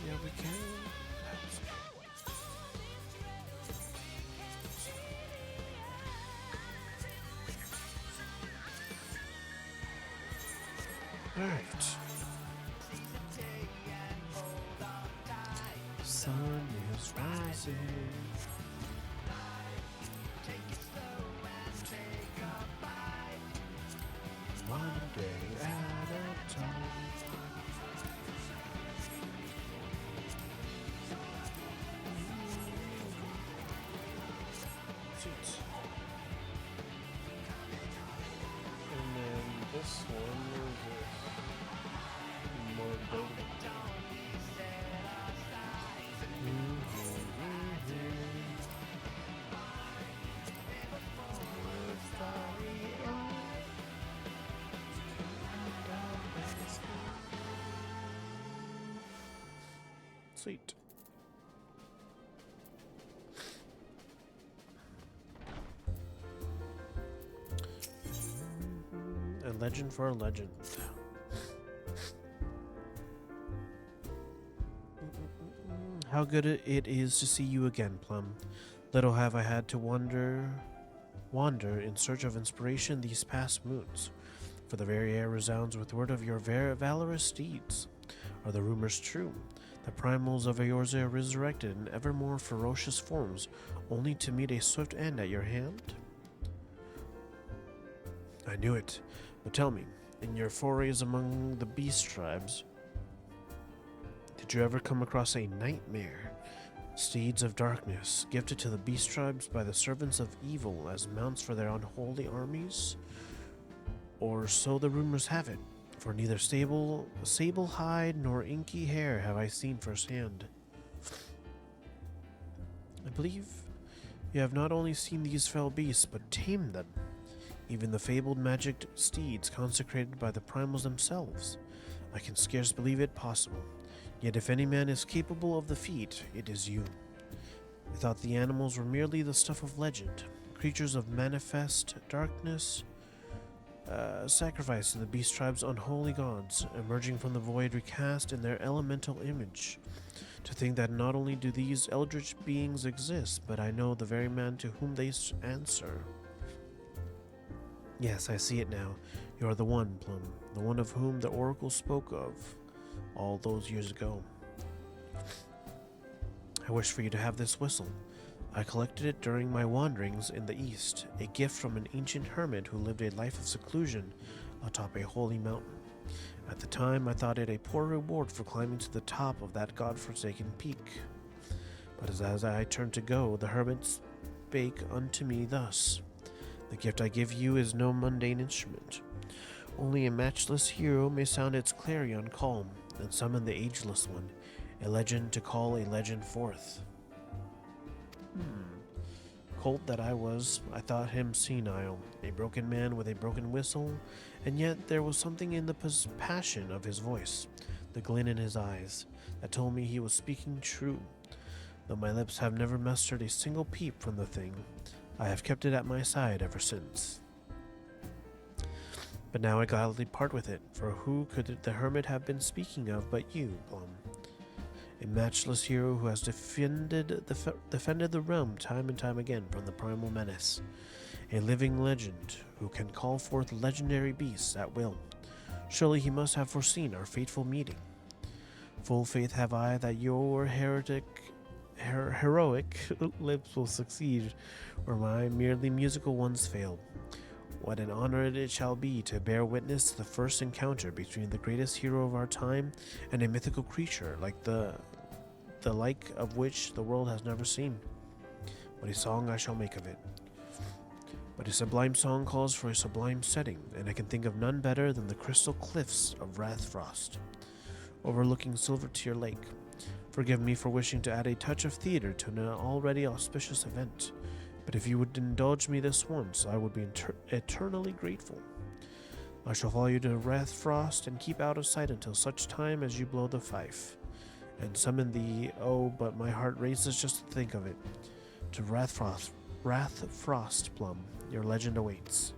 Yeah, we can. Alright. Sun is rising. One day at a time. Sweet. And then this one is more dope. Sweet. A legend for a legend. How good it is to see you again, Plum. Little have I had to wander in search of inspiration these past moons. For the very air resounds with word of your valorous deeds. Are the rumors true? The primals of Eorzea are resurrected in ever more ferocious forms, only to meet a swift end at your hand? I knew it. But tell me, in your forays among the beast tribes, did you ever come across a nightmare? Steeds of darkness, gifted to the beast tribes by the servants of evil as mounts for their unholy armies? Or so the rumors have it, for neither sable hide nor inky hair have I seen firsthand. I believe you have not only seen these fell beasts, but tamed them. Even the fabled magic steeds consecrated by the primals themselves. I can scarce believe it possible. Yet if any man is capable of the feat, it is you. I thought the animals were merely the stuff of legend, creatures of manifest darkness, sacrificed to the beast tribe's unholy gods, emerging from the void recast in their elemental image. To think that not only do these eldritch beings exist, but I know the very man to whom they answer. Yes, I see it now. You are the one, Plum, the one of whom the oracle spoke of all those years ago. I wish for you to have this whistle. I collected it during my wanderings in the east, a gift from an ancient hermit who lived a life of seclusion atop a holy mountain. At the time, I thought it a poor reward for climbing to the top of that god-forsaken peak. But as I turned to go, the hermit spake unto me thus: The gift I give you is no mundane instrument. Only a matchless hero may sound its clarion call and summon the ageless one, a legend to call a legend forth. Colt that I was, I thought him senile, a broken man with a broken whistle, and yet there was something in the passion of his voice, the glint in his eyes, that told me he was speaking true. Though my lips have never mustered a single peep from the thing, I have kept it at my side ever since. But now I gladly part with it, for who could the hermit have been speaking of but you, Plum? A matchless hero who has defended the realm time and time again from the primal menace. A living legend who can call forth legendary beasts at will. Surely he must have foreseen our fateful meeting. Full faith have I that your heroic lips will succeed where my merely musical ones failed. What an honor it shall be to bear witness to the first encounter between the greatest hero of our time and a mythical creature like the like of which the world has never seen. What a song I shall make of it. But a sublime song calls for a sublime setting, and I can think of none better than the crystal cliffs of Rathfrost, overlooking Silvertear Lake. Forgive me for wishing to add a touch of theater to an already auspicious event, but if you would indulge me this once, I would be eternally grateful. I shall follow you to Rathfrost and keep out of sight until such time as you blow the fife, and summon the but my heart races just to think of it. To Rathfrost, Plum, your legend awaits.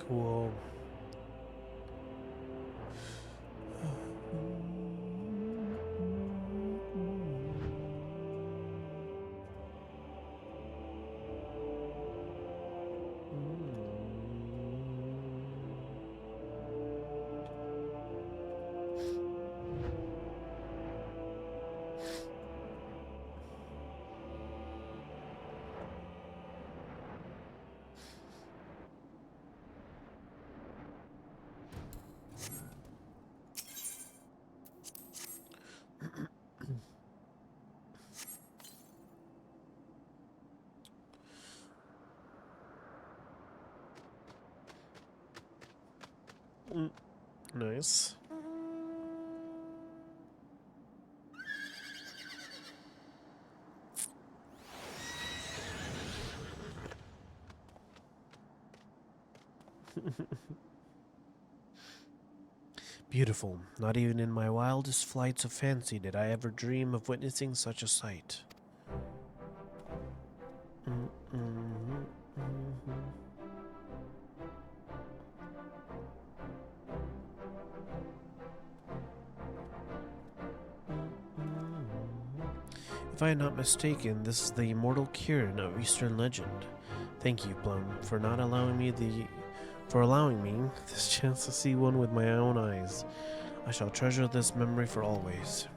Cool. Nice. Beautiful. Not even in my wildest flights of fancy did I ever dream of witnessing such a sight. If I am not mistaken, this is the immortal Kirin of Eastern legend. Thank you, Plum, for allowing me this chance to see one with my own eyes. I shall treasure this memory for always.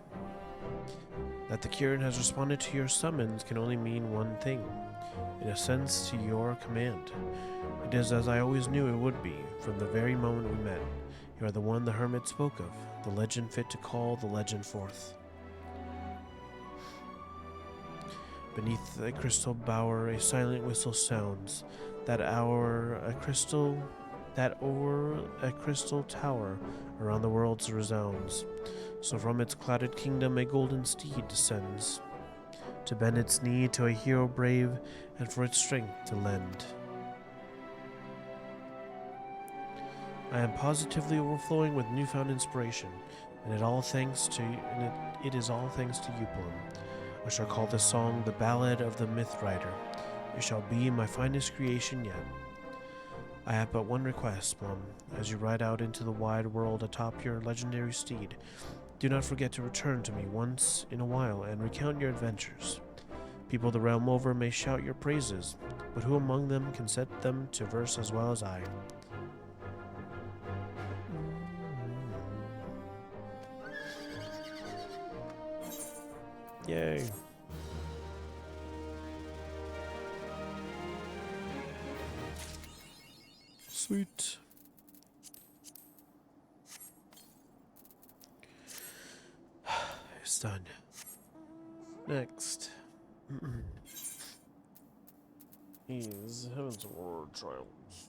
That the Kirin has responded to your summons can only mean one thing. It ascends to your command. It is as I always knew it would be, from the very moment we met. You are the one the hermit spoke of, the legend fit to call the legend forth. Beneath a crystal bower a silent whistle sounds, that o'er a crystal tower around the worlds resounds. So from its clouded kingdom a golden steed descends, to bend its knee to a hero brave, and for its strength to lend. I am positively overflowing with newfound inspiration, and it is all thanks to you, Plum. I shall call this song the Ballad of the Myth Rider. It shall be my finest creation yet. I have but one request, Plum. As you ride out into the wide world atop your legendary steed, do not forget to return to me once in a while and recount your adventures. People the realm over may shout your praises, but who among them can set them to verse as well as I? Yay. Sweet. It's done. Next is Heaven's Ward Trials.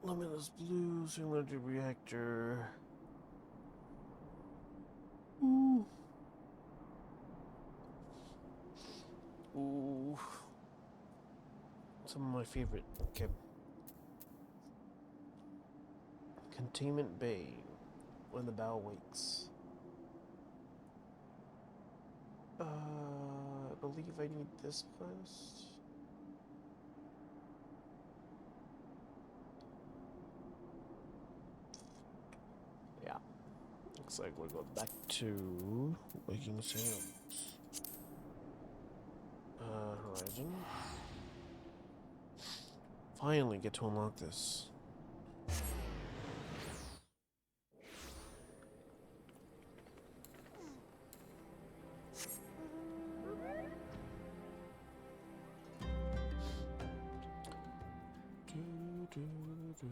Luminous Blue, Singularity Reactor. Ooh. Some of my favorite. Okay. Containment Bay, when the bow wakes. I believe I need this quest. Yeah. Looks like we're going back to Waking Sands. Horizon. Finally get to unlock this. Give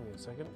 me a second.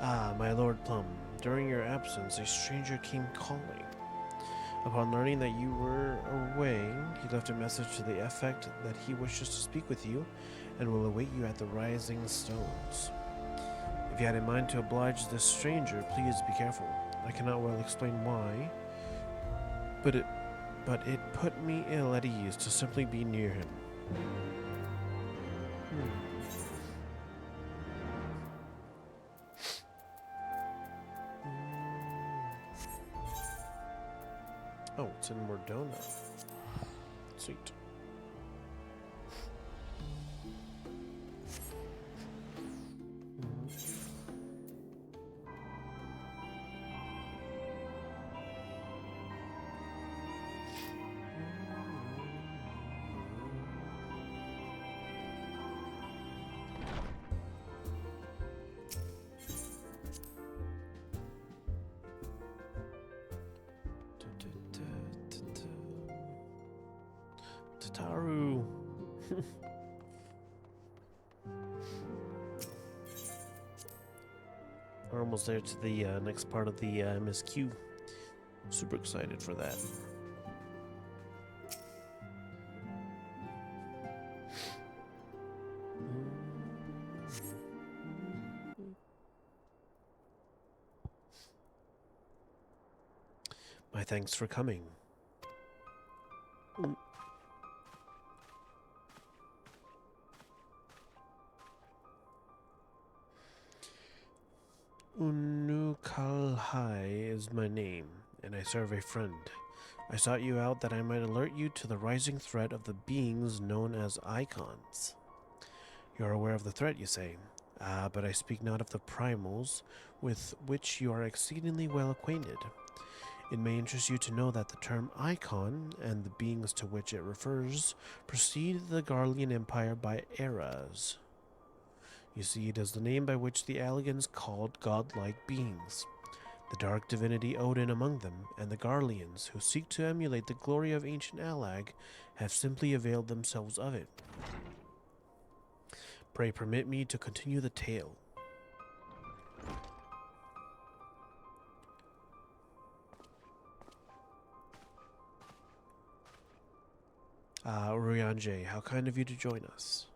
Ah, my Lord Plum, during your absence, a stranger came calling. Upon learning that you were away, he left a message to the effect that he wishes to speak with you and will await you at the Rising Stones. If you had in mind to oblige this stranger, please be careful. I cannot well explain why, but it put me ill at ease to simply be near him. Oh, it's in Mordona. Sweet. Tataru. We're almost there to the next part of the MSQ. Super excited for that. My thanks for coming. Unukalhai is my name, and I serve a friend. I sought you out that I might alert you to the rising threat of the beings known as icons. You are aware of the threat, you say? Ah, but I speak not of the primals, with which you are exceedingly well acquainted. It may interest you to know that the term icon, and the beings to which it refers, precede the Garlean Empire by eras. You see, it is the name by which the Alligans called godlike beings, the dark divinity Odin among them, and the Garleans, who seek to emulate the glory of ancient Allag, have simply availed themselves of it. Pray permit me to continue the tale. Urianger, how kind of you to join us.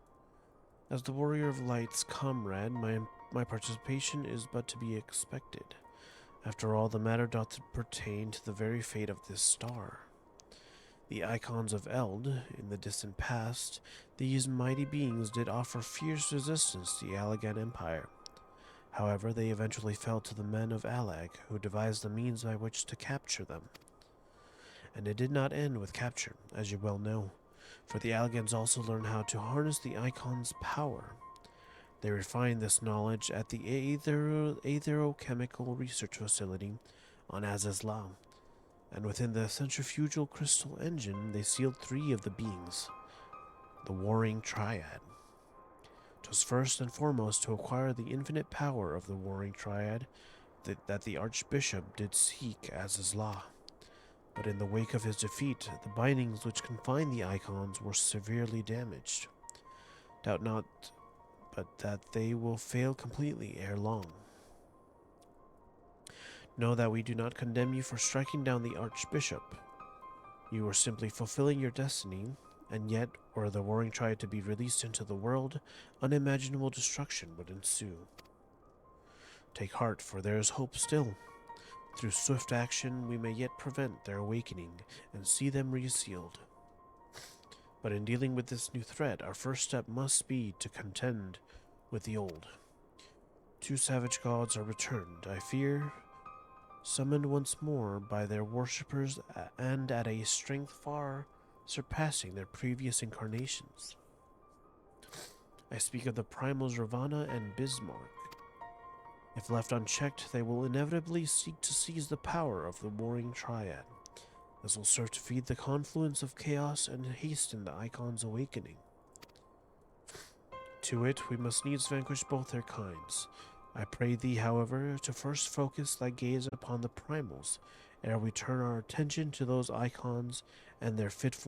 As the Warrior of Light's comrade, my participation is but to be expected. After all, the matter doth pertain to the very fate of this star. The icons of Eld, in the distant past, these mighty beings did offer fierce resistance to the Allagan Empire. However, they eventually fell to the men of Allag, who devised the means by which to capture them. And it did not end with capture, as you well know, for the Allagans also learned how to harness the icons' power. They refined this knowledge at the Aetherochemical Research Facility on Azazla, and within the centrifugal crystal engine they sealed 3 of the beings, the Warring Triad. 'Twas first and foremost to acquire the infinite power of the Warring Triad that the Archbishop did seek Azazla. But in the wake of his defeat, the bindings which confined the icons were severely damaged. Doubt not but that they will fail completely ere long. Know that we do not condemn you for striking down the Archbishop. You were simply fulfilling your destiny, and yet, were the Warring Triad to be released into the world, unimaginable destruction would ensue. Take heart, for there is hope still. Through swift action, we may yet prevent their awakening and see them resealed. But in dealing with this new threat, our first step must be to contend with the old. 2 savage gods are returned, I fear, summoned once more by their worshippers and at a strength far surpassing their previous incarnations. I speak of the primals Ravana and Bismarck. If left unchecked, they will inevitably seek to seize the power of the Warring Triad. This will serve to feed the confluence of chaos and hasten the Icon's awakening. To it, we must needs vanquish both their kinds. I pray thee, however, to first focus thy gaze upon the primals, ere we turn our attention to those Icons and their fitful